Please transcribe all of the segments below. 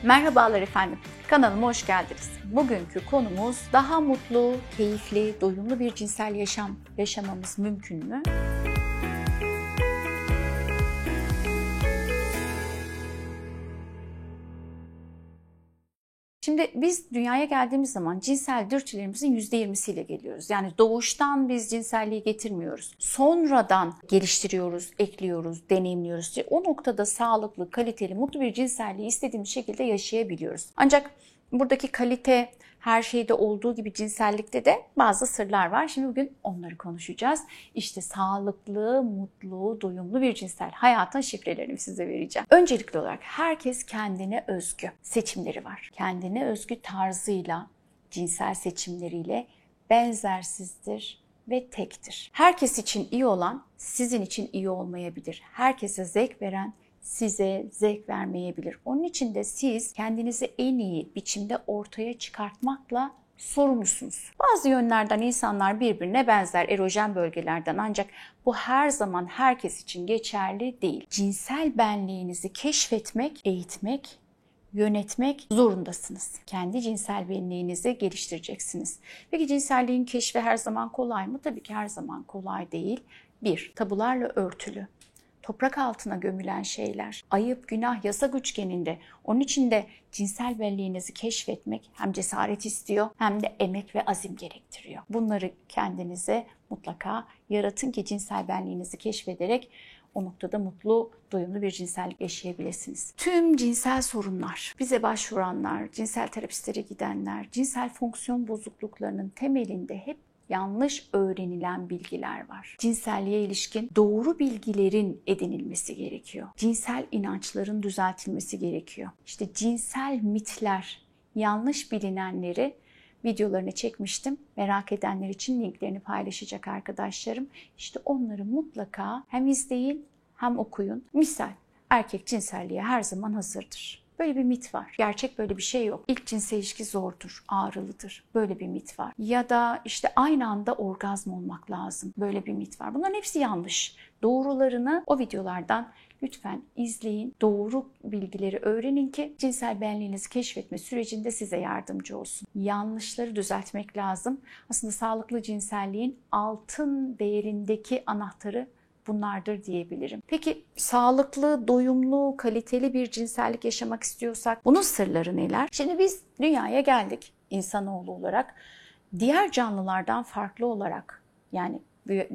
Merhabalar efendim, kanalıma hoş geldiniz. Bugünkü konumuz daha mutlu, keyifli, doyumlu bir cinsel yaşam yaşamamız mümkün mü? Şimdi biz dünyaya geldiğimiz zaman cinsel dürtülerimizin %20'siyle geliyoruz. Yani doğuştan biz cinselliği getirmiyoruz. Sonradan geliştiriyoruz, ekliyoruz, deneyimliyoruz. O noktada sağlıklı, kaliteli, mutlu bir cinselliği istediğimiz şekilde yaşayabiliyoruz. Ancak buradaki kalite her şeyde olduğu gibi cinsellikte de bazı sırlar var. Şimdi bugün onları konuşacağız. İşte sağlıklı, mutlu, doyumlu bir cinsel hayatın şifrelerini size vereceğim. Öncelikli olarak herkes kendine özgü seçimleri var. Kendine özgü tarzıyla, cinsel seçimleriyle benzersizdir ve tektir. Herkes için iyi olan sizin için iyi olmayabilir. Herkese zevk veren size zevk vermeyebilir. Onun için de siz kendinizi en iyi biçimde ortaya çıkartmakla sorumlusunuz. Bazı yönlerden insanlar birbirine benzer erojen bölgelerden, ancak bu her zaman herkes için geçerli değil. Cinsel benliğinizi keşfetmek, eğitmek, yönetmek zorundasınız. Kendi cinsel benliğinizi geliştireceksiniz. Peki cinselliğin keşfi her zaman kolay mı? Tabii ki her zaman kolay değil. Tabularla örtülü. Toprak altına gömülen şeyler, ayıp, günah, yasak üçgeninde. Onun için de cinsel benliğinizi keşfetmek hem cesaret istiyor hem de emek ve azim gerektiriyor. Bunları kendinize mutlaka yaratın ki cinsel benliğinizi keşfederek o noktada mutlu, doyumlu bir cinsellik yaşayabilirsiniz. Tüm cinsel sorunlar, bize başvuranlar, cinsel terapistlere gidenler, cinsel fonksiyon bozukluklarının temelinde hep yanlış öğrenilen bilgiler var. Cinselliğe ilişkin doğru bilgilerin edinilmesi gerekiyor. Cinsel inançların düzeltilmesi gerekiyor. İşte cinsel mitler, yanlış bilinenleri videolarını çekmiştim. Merak edenler için linklerini paylaşacak arkadaşlarım. İşte onları mutlaka hem izleyin hem okuyun. Misal, erkek cinselliğe her zaman hazırdır. Böyle bir mit var. Gerçek böyle bir şey yok. İlk cinsel ilişki zordur, ağrılıdır. Böyle bir mit var. Ya da işte aynı anda orgazm olmak lazım. Böyle bir mit var. Bunların hepsi yanlış. Doğrularını o videolardan lütfen izleyin. Doğru bilgileri öğrenin ki cinsel benliğinizi keşfetme sürecinde size yardımcı olsun. Yanlışları düzeltmek lazım. Aslında sağlıklı cinselliğin altın değerindeki anahtarı bunlardır diyebilirim. Peki sağlıklı, doyumlu, kaliteli bir cinsellik yaşamak istiyorsak bunun sırları neler? Şimdi biz dünyaya geldik insanoğlu olarak. Diğer canlılardan farklı olarak, yani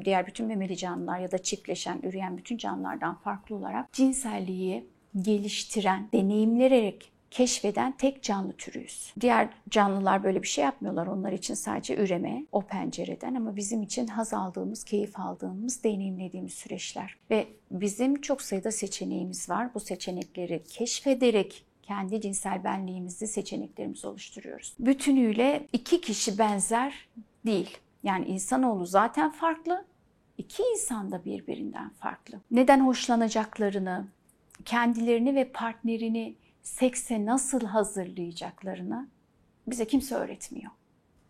diğer bütün memeli canlılar ya da çiftleşen, üreyen bütün canlılardan farklı olarak cinselliği geliştiren, deneyimleyerek keşfeden tek canlı türüyüz. Diğer canlılar böyle bir şey yapmıyorlar. Onlar için sadece üreme o pencereden, ama bizim için haz aldığımız, keyif aldığımız, deneyimlediğimiz süreçler. Ve bizim çok sayıda seçeneğimiz var. Bu seçenekleri keşfederek kendi cinsel benliğimizi, seçeneklerimizi oluşturuyoruz. Bütünüyle iki kişi benzer değil. Yani insanoğlu zaten farklı. İki insan da birbirinden farklı. Neden hoşlanacaklarını, kendilerini ve partnerini sekse nasıl hazırlayacaklarını bize kimse öğretmiyor.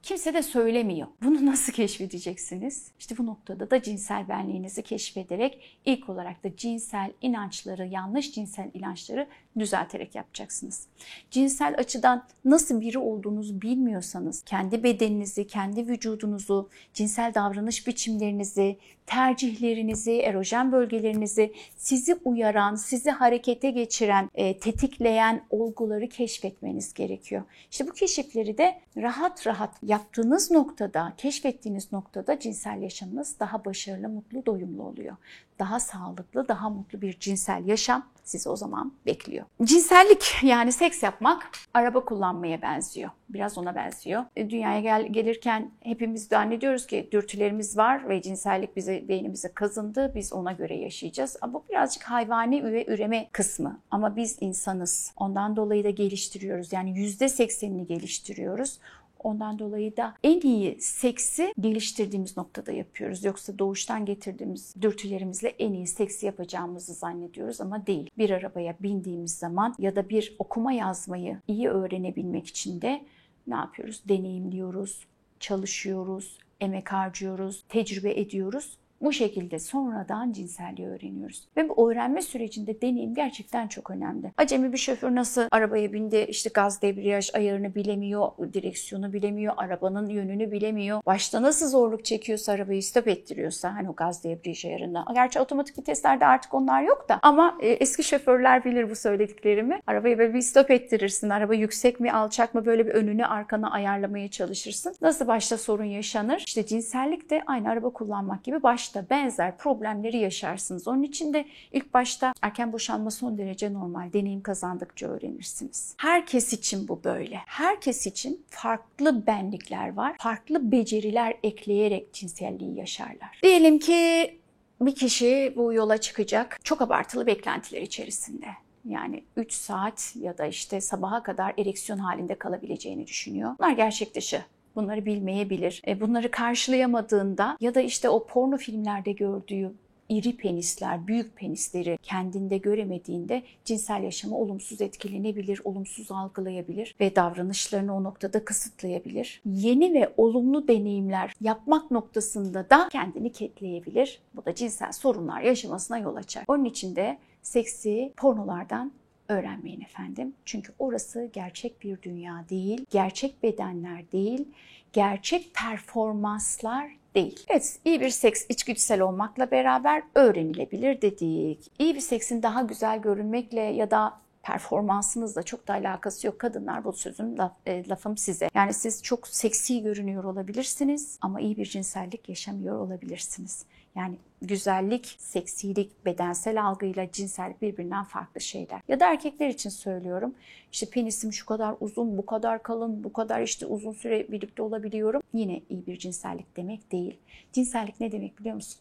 Kimse de söylemiyor. Bunu nasıl keşfedeceksiniz? İşte bu noktada da cinsel benliğinizi keşfederek ilk olarak da cinsel inançları, yanlış cinsel inançları düzelterek yapacaksınız. Cinsel açıdan nasıl biri olduğunuzu bilmiyorsanız, kendi bedeninizi, kendi vücudunuzu, cinsel davranış biçimlerinizi, tercihlerinizi, erojen bölgelerinizi, sizi uyaran, sizi harekete geçiren, tetikleyen olguları keşfetmeniz gerekiyor. İşte bu keşifleri de rahat rahat yaptığınız noktada, keşfettiğiniz noktada cinsel yaşamınız daha başarılı, mutlu, doyumlu oluyor. Daha sağlıklı, daha mutlu bir cinsel yaşam sizi o zaman bekliyor. Cinsellik, yani seks yapmak araba kullanmaya benziyor. Biraz ona benziyor. Dünyaya gelirken hepimiz zannediyoruz ki dürtülerimiz var ve cinsellik beynimize kazındı. Biz ona göre yaşayacağız. Ama bu birazcık hayvani ve üreme kısmı. Ama biz insanız. Ondan dolayı da geliştiriyoruz. Yani %80'ini geliştiriyoruz. Ondan dolayı da en iyi seksi geliştirdiğimiz noktada yapıyoruz. Yoksa doğuştan getirdiğimiz dürtülerimizle en iyi seksi yapacağımızı zannediyoruz ama değil. Bir arabaya bindiğimiz zaman ya da bir okuma yazmayı iyi öğrenebilmek için de ne yapıyoruz? Deneyimliyoruz, çalışıyoruz, emek harcıyoruz, tecrübe ediyoruz Bu şekilde sonradan cinselliği öğreniyoruz. Ve bu öğrenme sürecinde deneyim gerçekten çok önemli. Acemi bir şoför nasıl arabaya bindi, işte gaz debriyaj ayarını bilemiyor, direksiyonu bilemiyor, arabanın yönünü bilemiyor. Başta nasıl zorluk çekiyorsa arabayı stop ettiriyorsa, hani o gaz debriyaj ayarında. Gerçi otomatik viteslerde artık onlar yok da, ama eski şoförler bilir bu söylediklerimi. Arabayı böyle bir stop ettirirsin. Araba yüksek mi alçak mı, böyle bir önünü arkana ayarlamaya çalışırsın. Nasıl başta sorun yaşanır? İşte cinsellik de aynı araba kullanmak gibi başta benzer problemleri yaşarsınız. Onun için de ilk başta erken boşanma son derece normal. Deneyim kazandıkça öğrenirsiniz. Herkes için bu böyle. Herkes için farklı benlikler var. Farklı beceriler ekleyerek cinselliği yaşarlar. Diyelim ki bir kişi bu yola çıkacak. Çok abartılı beklentiler içerisinde. Yani 3 saat ya da işte sabaha kadar ereksiyon halinde kalabileceğini düşünüyor. Bunlar gerçek dışı. Bunları bilmeyebilir. Bunları karşılayamadığında ya da işte o porno filmlerde gördüğü iri penisler, büyük penisleri kendinde göremediğinde cinsel yaşamı olumsuz etkilenebilir, olumsuz algılayabilir ve davranışlarını o noktada kısıtlayabilir. Yeni ve olumlu deneyimler yapmak noktasında da kendini kitleyebilir. Bu da cinsel sorunlar yaşamasına yol açar. Onun için de seksi pornolardan öğrenmeyin efendim. Çünkü orası gerçek bir dünya değil, gerçek bedenler değil, gerçek performanslar değil. Evet, iyi bir seks içgüdüsel olmakla beraber öğrenilebilir dedik. İyi bir seksin daha güzel görünmekle ya da performansınızla çok da alakası yok. Kadınlar, bu sözüm lafım size. Yani siz çok seksi görünüyor olabilirsiniz ama iyi bir cinsellik yaşamıyor olabilirsiniz. Yani güzellik, seksilik, bedensel algıyla cinsellik birbirinden farklı şeyler. Ya da erkekler için söylüyorum. İşte penisim şu kadar uzun, bu kadar kalın, bu kadar işte uzun süre birlikte olabiliyorum. Yine iyi bir cinsellik demek değil. Cinsellik ne demek biliyor musun?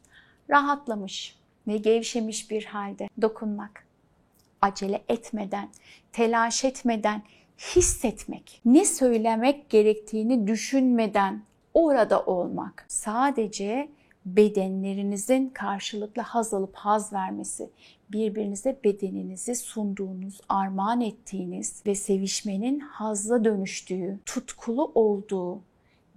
Rahatlamış ve gevşemiş bir halde dokunmak. Acele etmeden, telaş etmeden hissetmek. Ne söylemek gerektiğini düşünmeden orada olmak. Sadece bedenlerinizin karşılıklı haz alıp haz vermesi, birbirinize bedeninizi sunduğunuz, armağan ettiğiniz ve sevişmenin hazla dönüştüğü, tutkulu olduğu,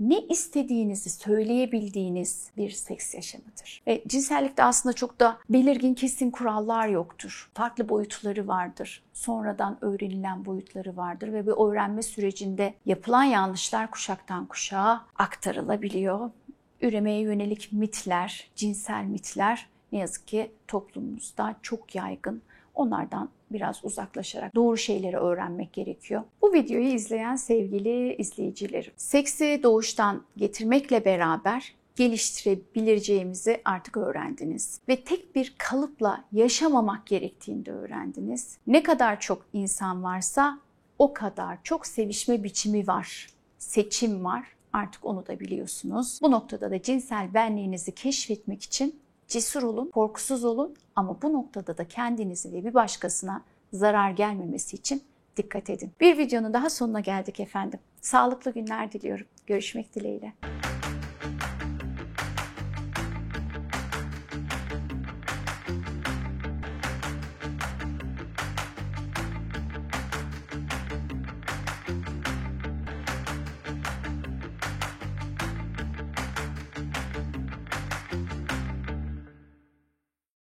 ne istediğinizi söyleyebildiğiniz bir seks yaşamıdır. Ve cinsellikte aslında çok da belirgin kesin kurallar yoktur. Farklı boyutları vardır. Sonradan öğrenilen boyutları vardır ve bu öğrenme sürecinde yapılan yanlışlar kuşaktan kuşağa aktarılabiliyor. Üremeye yönelik mitler, cinsel mitler ne yazık ki toplumumuzda çok yaygın. Onlardan biraz uzaklaşarak doğru şeyleri öğrenmek gerekiyor. Bu videoyu izleyen sevgili izleyicilerim, seksi doğuştan getirmekle beraber geliştirebileceğimizi artık öğrendiniz. Ve tek bir kalıpla yaşamamak gerektiğini de öğrendiniz. Ne kadar çok insan varsa o kadar çok sevişme biçimi var, seçim var. Artık onu da biliyorsunuz. Bu noktada da cinsel benliğinizi keşfetmek için cesur olun, korkusuz olun ama bu noktada da kendinizi ve bir başkasına zarar gelmemesi için dikkat edin. Bir videonun daha sonuna geldik efendim. Sağlıklı günler diliyorum. Görüşmek dileğiyle.